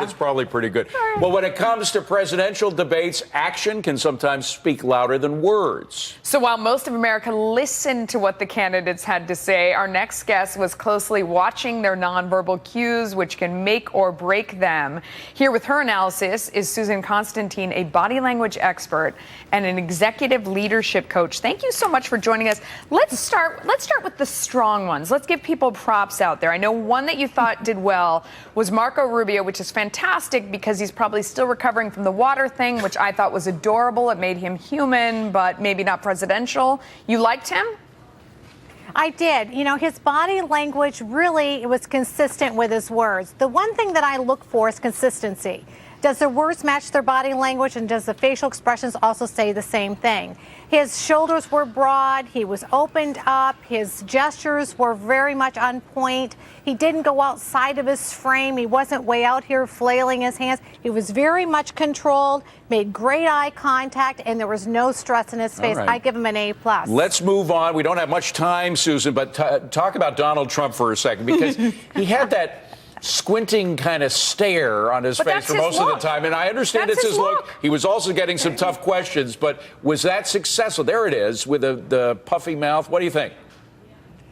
but it's probably pretty good. Well, when it comes to presidential debates, action can sometimes speak louder than words. So while most of America listened to what the candidates had to say, our next guest was closely watching their nonverbal cues, which can make or break them. Here with her analysis is Susan Constantine, a body language expert and an executive leadership coach. Thank you so much for joining us. Let's start with the strong ones. Let's give people props out there. I know one that you thought did well was Marco Rubio, which is fantastic because he's probably still recovering from the water thing, which I thought was adorable. It made him human, but maybe not presidential. You liked him? I did. You know, his body language really was consistent with his words. The one thing that I look for is consistency. Does the words match their body language, and does the facial expressions also say the same thing? His shoulders were broad, he was opened up, his gestures were very much on point. He didn't go outside of his frame, he wasn't way out here flailing his hands. He was very much controlled, made great eye contact, and there was no stress in his face. Right. I give him an A+. Let's move on. We don't have much time, Susan, but talk about Donald Trump for a second, because he had that squinting kind of stare on his face for most of the time. And I understand it's his look. He was also getting some tough questions, but was that successful? There it is with the puffy mouth. What do you think?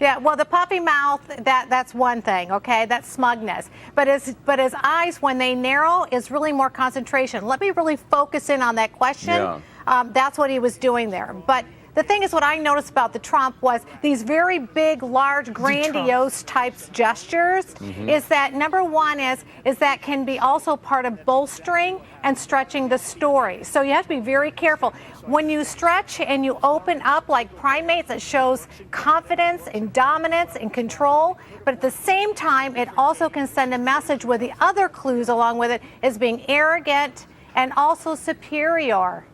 Yeah, well, the puffy mouth, that's one thing, okay? That's smugness. But his eyes, when they narrow, is really more concentration. Let me really focus in on that question. Yeah. That's what he was doing there. But the thing is, what I noticed about the Trump was these very big, large, grandiose types gestures. Is that number one is that can be also part of bolstering and stretching the story. So you have to be very careful. When you stretch and you open up like primates, it shows confidence and dominance and control. But at the same time, it also can send a message with the other clues along with it is being arrogant and also superior.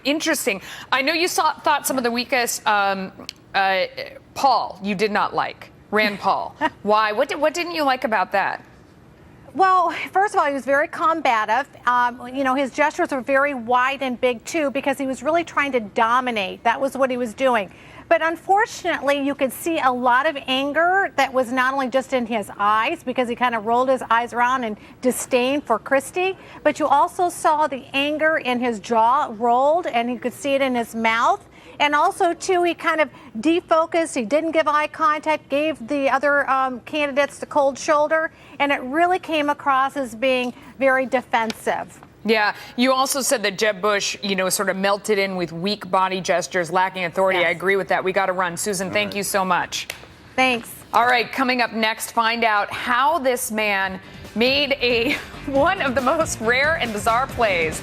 Interesting. I know you thought some of the weakest, Paul, you did not like. Rand Paul. Why? What didn't you like about that? Well, first of all, he was very combative. You know, his gestures were very wide and big, too, because he was really trying to dominate. That was what he was doing. But unfortunately, you could see a lot of anger that was not only just in his eyes, because he kind of rolled his eyes around in disdain for Christie, but you also saw the anger in his jaw rolled, and you could see it in his mouth. And also, too, he kind of defocused. He didn't give eye contact, gave the other candidates the cold shoulder, and it really came across as being very defensive. Yeah, you also said that Jeb Bush, you know, sort of melted in with weak body gestures, lacking authority. Yes. I agree with that. We got to run. Susan, thank you so much. Thanks. All right, coming up next, find out how this man made one of the most rare and bizarre plays.